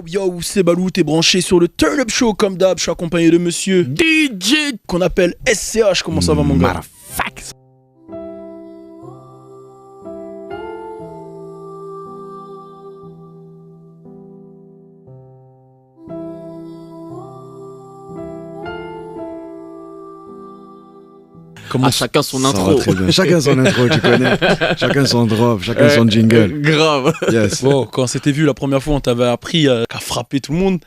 Yo, c'est Balou, t'es branché sur le Turn Up Show comme d'hab. Je suis accompagné de monsieur DJ qu'on appelle SCH. Comment ça va, mon gars? Motherfuck. Comment chacun son Ça intro. va très bien. Chacun son intro, tu connais. Chacun son drop, chacun son jingle. Grave. Yes. Bon, quand on s'était vu la première fois, on t'avait appris qu'à frapper tout le monde.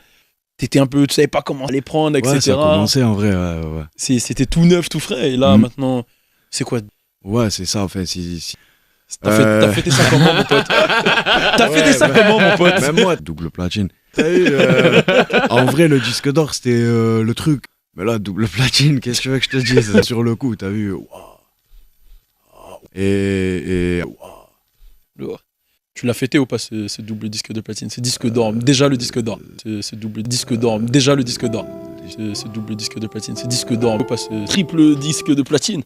T'étais un peu, tu savais pas comment les prendre, etc. Ouais, ça a commencé en vrai. Ouais. C'était tout neuf, tout frais. Et là, maintenant, c'est quoi? Ouais, c'est ça en fait. T'as fêté ça comment, mon pote? T'as fêté ça comment, mon pote? Même moi, double platine. T'as vu, en vrai, le disque d'or, c'était le truc. Mais là, double platine, qu'est-ce que tu veux que je te dise? Sur le coup, t'as vu. Wow. Et Lourd. Tu l'as fêté ou pas, ce double disque de platine? C'est disque d'or, déjà le disque d'or. Ce double disque d'or, déjà le disque d'or. Ce double disque de platine, c'est disque d'or ou pas, ce triple disque de platine?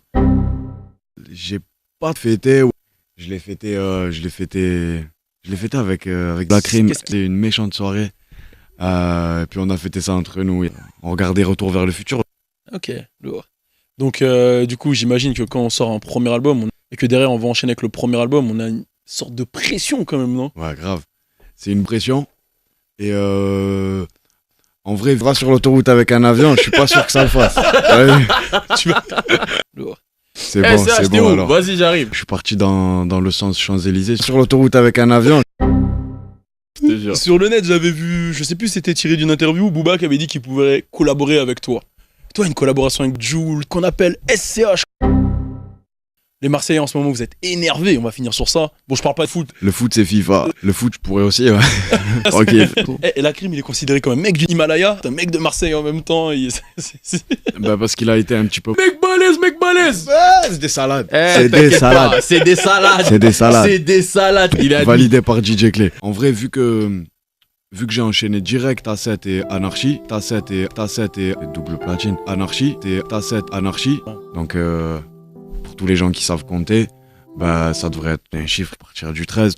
j'ai pas fêté. Je l'ai fêté avec la crime. C'était une méchante soirée. Et puis on a fêté ça entre nous. On regardait Retour vers le futur. Ok, lourd. Donc du coup, j'imagine que quand on sort un premier album et que derrière on va enchaîner avec le premier album, on a une sorte de pression quand même, non? Ouais, grave. C'est une pression. Et en vrai, vivre sur l'autoroute avec un avion, je suis pas sûr que ça le fasse. Tu vas... Lourd. C'est bon alors. Vas-y, j'arrive. Je suis parti dans le sens Champs-Élysées. Sur l'autoroute avec un avion. Je te jure. Sur le net, j'avais vu, je sais plus si c'était tiré d'une interview, Booba qui avait dit qu'il pouvait collaborer avec toi. Toi, une collaboration avec Jul, qu'on appelle SCH. Les Marseillais, en ce moment, vous êtes énervés, on va finir sur ça. Bon, je parle pas de foot. Le foot, c'est FIFA. Le foot, je pourrais aussi, ouais. Ok. Et la crime, il est considéré comme un mec du Himalaya, un mec de Marseille en même temps. Bah, parce qu'il a été un petit peu. Mec balèze. C'est des salades. C'est des salades. C'est des salades. C'est des salades. C'est des salades. Il a Validé par DJ Clé. En vrai, vu que j'ai enchaîné direct A7 et Anarchie, T7 et double platine, Anarchie, T7 Anarchie. Donc, pour tous les gens qui savent compter, bah, ça devrait être un chiffre à partir du 13.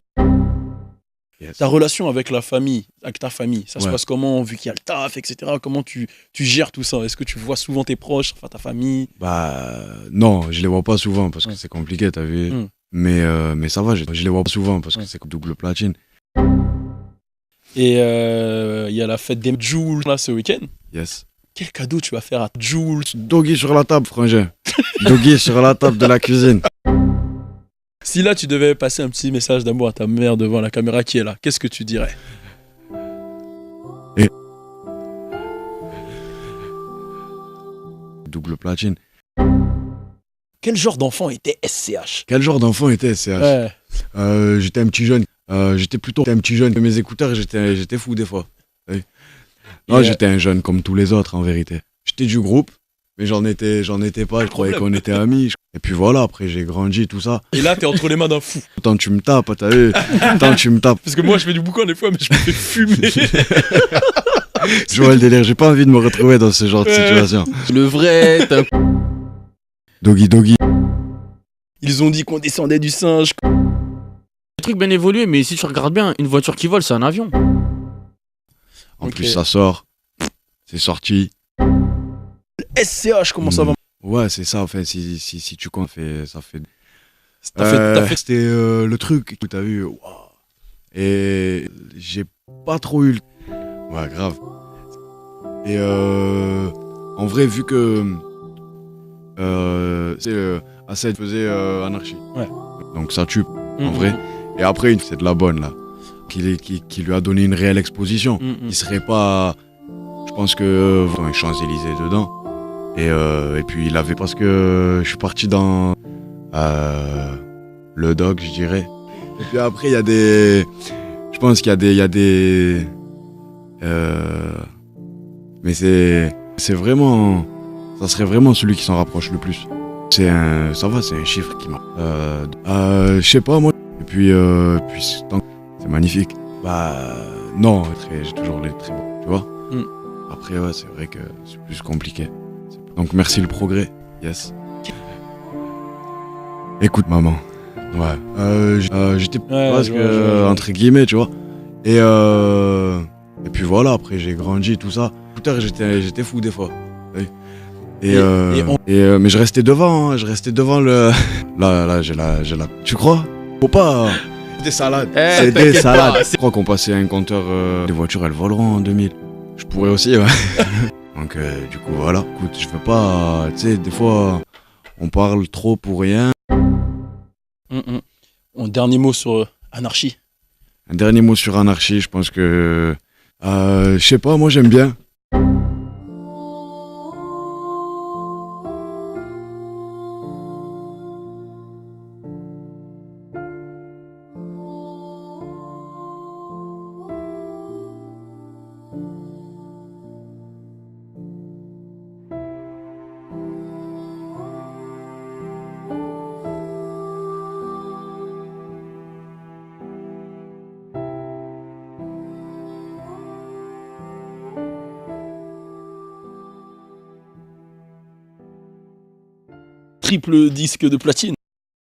Yes. Ta relation avec la famille, avec ta famille, ça se Ouais. passe comment, vu qu'il y a le taf, etc. Comment tu gères tout ça? Est-ce que tu vois souvent tes proches, enfin ta famille? Bah, non, je les vois pas souvent parce que c'est compliqué, t'as vu. Mais ça va, je les vois pas souvent parce que c'est comme double platine. Et il y a la fête des Jules là ce week-end. Yes. Quel cadeau tu vas faire à Jules? Doggy sur la table, frangin. Doggy sur la table de la cuisine. Si là tu devais passer un petit message d'amour à ta mère devant la caméra qui est là, qu'est-ce que tu dirais? Double platine. Quel genre d'enfant était SCH? Quel genre d'enfant était SCH? Ouais. J'étais un petit jeune. J'étais plutôt un petit jeune. Mes écouteurs, j'étais fou des fois. Oui. Non, j'étais un jeune comme tous les autres en vérité. J'étais du groupe, mais j'en étais pas. Je croyais qu'on était amis. Et puis voilà, après j'ai grandi, tout ça. Et là t'es entre les mains d'un fou. Tant tu me tapes, t'as vu? Tant tu me tapes. Parce que moi je fais du boucan des fois, mais je me fais fumer. Je vois le délire, j'ai pas envie de me retrouver dans ce genre de situation. le vrai. Doggy. Ils ont dit qu'on descendait du singe. Le truc bien évolué, mais si tu regardes bien, une voiture qui vole, c'est un avion. En Ok. plus, ça sort. C'est sorti. SCH, comment ça va? Ouais, c'est ça, en fait. Si tu comptes, ça fait. T'as fait... C'était le truc que t'as vu. Wow. Et j'ai pas trop eu. Ouais, grave. Et en vrai, vu que. A7 faisait Anarchie. Ouais. Donc ça tue, en vrai. Et après, c'est de la bonne, là. Qui lui a donné une réelle exposition. Il serait pas. Je pense que. Champs-Élysées dedans. Et puis il avait. Parce que je suis parti dans. Le dog, je dirais. Et puis après, il y a des. Je pense qu'il y a des. Mais c'est vraiment. Ça serait vraiment celui qui s'en rapproche le plus. Ça va, c'est un chiffre qui m'a. Je sais pas, moi. Et puis c'est magnifique. Bah, non, j'ai toujours les très beaux, tu vois. Après, ouais, c'est vrai que c'est plus compliqué. Donc, merci le progrès. Yes. Écoute, maman. Ouais. J'étais presque, entre guillemets, tu vois. Et Et puis voilà, après j'ai grandi, tout ça. Tout à l'heure, j'étais fou des fois. Oui. Mais je restais devant, hein, je restais devant le. Là, j'ai la. Tu crois? Faut pas. C'est des salades. C'est des t'inquiète salades. pas, Je crois qu'on passait un compteur. Les voitures, elles voleront en 2000. Je pourrais aussi, ouais. Donc, du coup, voilà. Écoute, je veux pas. Tu sais, des fois, on parle trop pour rien. Un dernier mot sur Anarchie. Un dernier mot sur Anarchie, je pense que. Je sais pas, moi j'aime bien. Triple disque de platine.